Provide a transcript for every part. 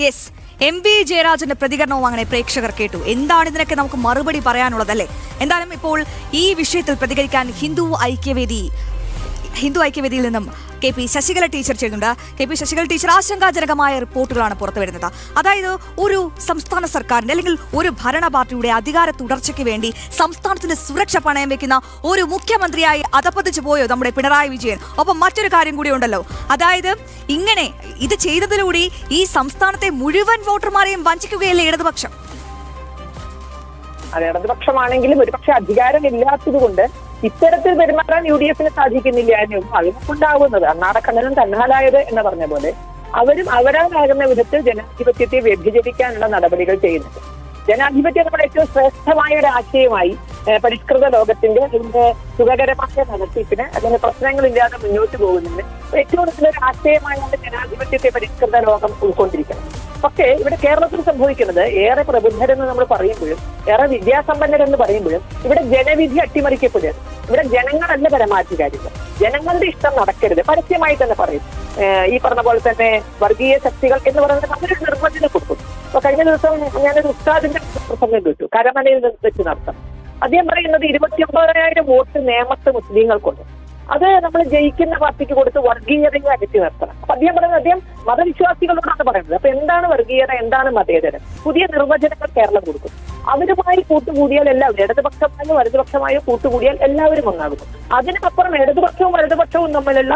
Yes, MP ജയരാജന്റെ പ്രതികരണവും അങ്ങനെ പ്രേക്ഷകർ കേട്ടു. എന്താണ് ഇതിനൊക്കെ നമുക്ക് മറുപടി പറയാനുള്ളതല്ലേ? എന്തായാലും ഇപ്പോൾ ഈ വിഷയത്തിൽ പ്രതികരിക്കാൻ ഹിന്ദു ഐക്യവേദിയിൽ നിന്നും KP ശശികല ടീച്ചർ ചെയ്യുന്നുണ്ട്. KP ശശികല ടീച്ചർ, ആശങ്കാജനകമായ റിപ്പോർട്ടുകളാണ് പുറത്തുവരുന്നത്. അതായത് ഒരു സംസ്ഥാന സർക്കാരിന്റെ അല്ലെങ്കിൽ ഒരു ഭരണ പാർട്ടിയുടെ അധികാര തുടർച്ചയ്ക്ക് വേണ്ടി സംസ്ഥാനത്തിന്റെ സുരക്ഷ പണയം വെക്കുന്ന ഒരു മുഖ്യമന്ത്രിയായി അധപ്പതിച്ചു പോയോ നമ്മുടെ പിണറായി വിജയൻ. ഒപ്പം മറ്റൊരു കാര്യം കൂടി ഉണ്ടല്ലോ, അതായത് ഇങ്ങനെ ഇത് ചെയ്തതിലൂടെ ഈ സംസ്ഥാനത്തെ മുഴുവൻ വോട്ടർമാരെയും വഞ്ചിക്കുകയല്ലേ ഇടതുപക്ഷം? അത് ഇടതുപക്ഷമാണെങ്കിലും ഒരുപക്ഷെ അധികാരമില്ലാത്തത് കൊണ്ട് ഇത്തരത്തിൽ പെരുമാറാൻ UDF സാധിക്കുന്നില്ല എന്നും അതിനുണ്ടാവുന്നത് അണ്ണാടക്കണ്ണനും തന്നാലായത് എന്ന് പറഞ്ഞ പോലെ അവരും അവരാലാകുന്ന വിധത്തിൽ ജനാധിപത്യത്തെ വ്യഭിചരിക്കാനുള്ള നടപടികൾ ചെയ്യുന്നുണ്ട്. ജനാധിപത്യം നമ്മുടെ ഏറ്റവും ശ്രേഷ്ഠമായ ഒരു ആശയമായി പരിഷ്കൃത ലോകത്തിന്റെ ഇതിന്റെ സുഖകരമായ നടത്തിപ്പിന് അല്ലെങ്കിൽ പ്രശ്നങ്ങളില്ലാതെ മുന്നോട്ട് പോകുന്നതിന് ഏറ്റവും നല്ലൊരു ആശയമായാണ് ജനാധിപത്യത്തെ പരിഷ്കൃത ലോകം ഉൾക്കൊണ്ടിരിക്കുന്നത്. പക്ഷേ ഇവിടെ കേരളത്തിൽ സംഭവിക്കുന്നത് ഏറെ പ്രബുദ്ധരെന്ന് നമ്മൾ പറയുമ്പോഴും ഏറെ വിദ്യാസമ്പന്നരെന്ന് പറയുമ്പോഴും ഇവിടെ ജനവിധി അട്ടിമറിക്കപ്പെടുകയാണ്. ഇവിടെ ജനങ്ങളല്ല പരമാധികാരികൾ. ജനങ്ങളുടെ ഇഷ്ടം നടക്കരുത് പരസ്യമായി തന്നെ പറയും. ഈ പറഞ്ഞ പോലെ തന്നെ വർഗീയ ശക്തികൾ എന്ന് പറയുന്നത് നമ്മളൊരു നിർവചനം കൊടുക്കും. അപ്പൊ കഴിഞ്ഞ ദിവസം ഞാനൊരു ഉസ്താദിന്റെ പ്രസംഗം കേട്ടു, കരമനയിൽ വെച്ച് നടത്താം. അദ്ദേഹം പറയുന്നത് 29,000 വോട്ട് നേമത്ത് മുസ്ലിങ്ങൾക്കുണ്ട്. അത് നമ്മൾ ജയിക്കുന്ന പാർട്ടിക്ക് കൊടുത്ത് വർഗീയതയെ അകറ്റി നിർത്തണം. അപ്പൊ അദ്ദേഹം പറയുന്നത് അദ്ദേഹം മതവിശ്വാസികളോടാണ് പറയുന്നത്. അപ്പൊ എന്താണ് വർഗീയത, എന്താണ് മതേതരം? പുതിയ നിർവചനങ്ങൾ കേരളം കൊടുക്കും. അവരുമായി കൂട്ടുകൂടിയാൽ എല്ലാവരും, ഇടതുപക്ഷമായോ വലതുപക്ഷമായോ കൂട്ടുകൂടിയാൽ എല്ലാവരും ഒന്നാകും. അതിനപ്പുറം ഇടതുപക്ഷവും വലതുപക്ഷവും തമ്മിലുള്ള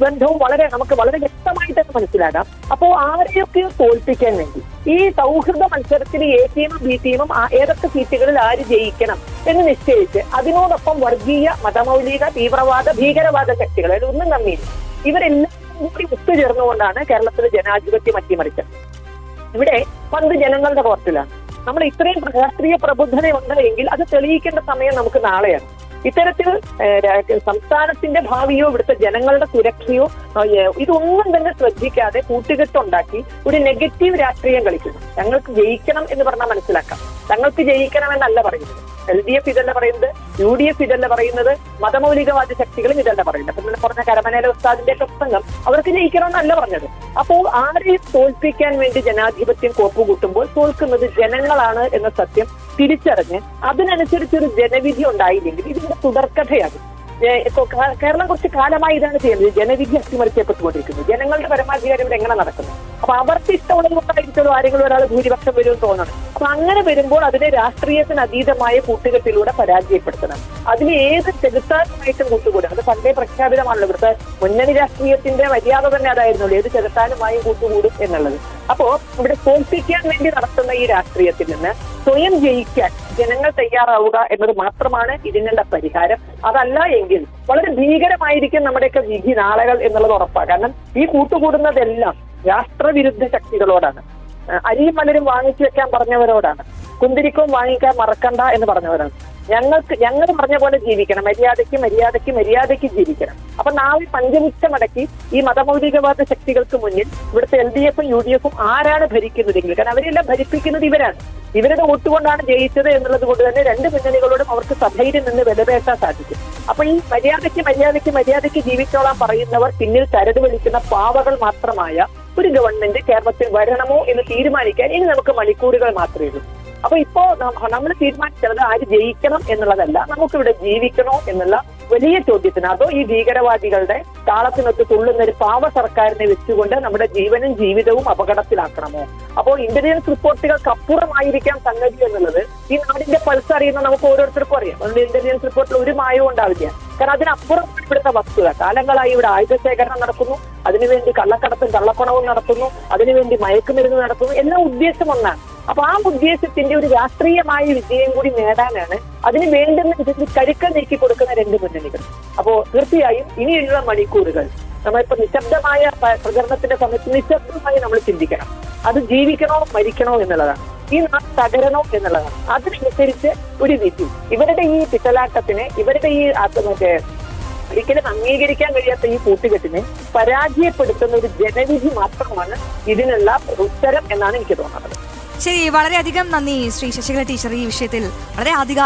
ബന്ധവും നമുക്ക് വളരെ വ്യക്തമായിട്ട് മനസ്സിലാക്കാം. അപ്പോൾ ആരെയൊക്കെയോ തോൽപ്പിക്കാൻ വേണ്ടി ഈ സൗഹൃദ മത്സരത്തിൽ A ടീമും B ടീമും ഏതൊക്കെ സീറ്റുകളിൽ ആര് ജയിക്കണം എന്ന് നിശ്ചയിച്ച് അതിനോടൊപ്പം വർഗീയ മതമൗലിക തീവ്രവാദ ഭീകരവാദ ശക്തികൾ ഒന്നും തമ്മിൽ ഇവരെല്ലാം കൂടി ഒത്തുചേർന്നുകൊണ്ടാണ് കേരളത്തിലെ ജനാധിപത്യം അട്ടിമറിച്ചത്. ഇവിടെ പണ്ട് ജനങ്ങളുടെ കോർട്ടിലാണ്. നമ്മൾ ഇത്രയും രാഷ്ട്രീയ പ്രബുദ്ധതയുണ്ട് എങ്കിൽ അത് തെളിയിക്കേണ്ട സമയം നമുക്ക് നാളെയാണ്. ഇത്തരത്തിൽ സംസ്ഥാനത്തിന്റെ ഭാവിയോ ഇവിടുത്തെ ജനങ്ങളുടെ സുരക്ഷയോ ഇതൊന്നും തന്നെ ശ്രദ്ധിക്കാതെ കൂട്ടുകെട്ടുണ്ടാക്കി ഒരു നെഗറ്റീവ് രാഷ്ട്രീയം കളിക്കുന്നു. ഞങ്ങൾക്ക് ജയിക്കണം എന്ന് പറഞ്ഞാൽ മനസ്സിലാക്കാം. ഞങ്ങൾക്ക് ജയിക്കണമെന്നല്ല പറയുന്നത്. LDF ഇതല്ല പറയുന്നത്, UDF ഇതല്ല പറയുന്നത്, മതമൗലികവാദി ശക്തികളും ഇതല്ല പറയുന്നത്. അപ്പൊ ഇന്നലെ പറഞ്ഞ കരമനയിലെ ഉസ്താദിന്റെ പ്രസംഗം അവർക്ക് ജയിക്കണമെന്നല്ല പറഞ്ഞത്. അപ്പോൾ ആരെയും തോൽപ്പിക്കാൻ വേണ്ടി ജനാധിപത്യം കോപ്പുകൂട്ടുമ്പോൾ തോൽക്കുന്നത് ജനങ്ങളാണ് എന്ന സത്യം തിരിച്ചറിഞ്ഞ് അതിനനുസരിച്ചൊരു ജനവിധി ഉണ്ടായില്ലെങ്കിൽ ഇതിന്റെ തുടർക്കഥയാകും. കേരളം കുറച്ച് കാലമായി ഇതാണ് ചെയ്യുന്നത്. ജനവിധി അട്ടിമറിക്കപ്പെട്ടുകൊണ്ടിരിക്കുന്നു. ജനങ്ങളുടെ പരമാധികാരം ഇവിടെ എങ്ങനെ നടക്കുന്നു? അപ്പൊ അവർക്ക് ഇഷ്ടമുള്ളത് കൊണ്ടായിരിക്കും ആരെങ്കിലും ഒരാൾ ഭൂരിപക്ഷം വരുമെന്ന് തോന്നണം. അപ്പൊ അങ്ങനെ വരുമ്പോൾ അതിനെ രാഷ്ട്രീയത്തിന് അതീതമായ കൂട്ടുകെട്ടിലൂടെ പരാജയപ്പെടുത്തണം. അതിന് ഏത് ചെകുത്താനുമായിട്ടും കൂട്ടുകൂടും. അത് പണ്ടേ പ്രഖ്യാപിതമാണല്ലോ. ഇവിടുത്തെ മുന്നണി രാഷ്ട്രീയത്തിന്റെ മര്യാദ തന്നെ അതായിരുന്നുള്ളൂ, ഏത് ചെകുത്താനുമായും കൂട്ടുകൂടും എന്നുള്ളത്. അപ്പോ ഇവിടെ തോൽപ്പിക്കാൻ വേണ്ടി നടത്തുന്ന ഈ രാഷ്ട്രീയത്തിൽ നിന്ന് സ്വയം ജയിക്കാൻ ജനങ്ങൾ തയ്യാറാവുക എന്നത് മാത്രമാണ് ഇതിനുള്ള പരിഹാരം. അതല്ല എങ്കിൽ വളരെ ഭീകരമായിരിക്കും നമ്മുടെയൊക്കെ വിധി നാളുകൾ എന്നുള്ളത് ഉറപ്പാണ്. കാരണം ഈ കൂട്ടുകൂടുന്നതെല്ലാം രാഷ്ട്രവിരുദ്ധ ശക്തികളോടാണ്. അരിയും മലരും വാങ്ങിച്ചു വെക്കാൻ പറഞ്ഞവരോടാണ്. കുന്തിരിക്കവും വാങ്ങിക്കാൻ മറക്കണ്ട എന്ന് പറഞ്ഞവരാണ്. ഞങ്ങൾ പറഞ്ഞ പോലെ ജീവിക്കണം, മര്യാദയ്ക്ക് ജീവിക്കണം. അപ്പൊ നാളെ പഞ്ചമുച്ചമടക്കി ഈ മതമൗലികവാദ ശക്തികൾക്ക് മുന്നിൽ ഇവിടുത്തെ LDF ഉം UDF ഉം ആരാണ് ഭരിക്കുന്നതെങ്കിൽ, കാരണം അവരെല്ലാം ഭരിപ്പിക്കുന്നത് ഇവരാണ്. ഇവരുടെ വോട്ടുകൊണ്ടാണ് ജയിച്ചത് എന്നുള്ളത് കൊണ്ട് തന്നെ രണ്ട് മുന്നണികളോടും അവർക്ക് സധൈര്യം നിന്ന് വിലപേശാൻ സാധിക്കും. അപ്പൊ ഈ മര്യാദയ്ക്ക് ജീവിച്ചോളാൻ പറയുന്നവർ പിന്നിൽ കരട് വിളിക്കുന്ന പാവകൾ മാത്രമായ ഒരു ഗവൺമെന്റ് കേരളത്തിൽ വരണമോ എന്ന് തീരുമാനിക്കാൻ ഇനി നമുക്ക് മണിക്കൂറുകൾ മാത്രമേ ഉള്ളൂ. അപ്പൊ ഇപ്പോ നമ്മൾ തീരുമാനിച്ചത് ആര് ജയിക്കണം എന്നുള്ളതല്ല, നമുക്കിവിടെ ജീവിക്കണോ എന്നുള്ള വലിയ ചോദ്യത്തിന്, അതോ ഈ ഭീകരവാദികളുടെ താളത്തിനൊത്ത് തുള്ളുന്ന ഒരു പാവ സർക്കാരിനെ വെച്ചുകൊണ്ട് നമ്മുടെ ജീവനും ജീവിതവും അപകടത്തിലാക്കണമോ? അപ്പോൾ ഇന്റലിജൻസ് റിപ്പോർട്ടുകൾക്ക് അപ്പുറമായിരിക്കാം സംഗതി എന്നുള്ളത് ഈ നാടിന്റെ പൾസ് അറിയുന്ന നമുക്ക് ഓരോരുത്തർക്കും അറിയാം. അതുകൊണ്ട് ഇന്റലിജൻസ് റിപ്പോർട്ടിൽ ഒരു മായവും ഉണ്ടാവില്ല. കാരണം അതിനപ്പുറം ഇവിടുത്തെ വസ്തുത. കാലങ്ങളായി ഇവിടെ ആയുധശേഖരണം നടക്കുന്നു, അതിനുവേണ്ടി കള്ളക്കടത്തും കള്ളപ്പണവും നടത്തുന്നു, അതിനുവേണ്ടി മയക്കുമരുന്ന് നടത്തുന്നു. എല്ലാം ഉദ്ദേശം ഒന്നാണ്. അപ്പൊ ആ ഉദ്ദേശത്തിന്റെ ഒരു രാഷ്ട്രീയമായ വിജയം കൂടി നേടാനാണ് അതിന് വേണ്ടുന്ന വിധത്തിൽ കരുക്കൾ നീക്കി കൊടുക്കുന്ന രണ്ട് മുന്നണികൾ. അപ്പോ തീർച്ചയായും ഇനിയുള്ള മണിക്കൂറുകൾ നമ്മളിപ്പോ നിശബ്ദമായ പ്രചരണത്തിന്റെ സമയത്ത് നിശബ്ദമായി നമ്മൾ ചിന്തിക്കണം. അത് ജീവിക്കണോ മരിക്കണോ എന്നുള്ളതാണ്. ഈ നാട് തകരണോ എന്നുള്ളതാണ്. അതിനനുസരിച്ച് ഒരു വിധി ഇവരുടെ ഈ പിത്തലാട്ടത്തിന്, ഇവരുടെ ഈ ഒരിക്കലും അംഗീകരിക്കാൻ കഴിയാത്ത ഈ കൂട്ടുകെട്ടിനെ പരാജയപ്പെടുത്തുന്ന ഒരു ജനവിധി മാത്രമാണ് ഇതിനുള്ള ഉത്തരം എന്നാണ് എനിക്ക് തോന്നുന്നത്. ശരി, വളരെയധികം നന്ദി ശ്രീ ശശികല ടീച്ചർ. ഈ വിഷയത്തിൽ വളരെ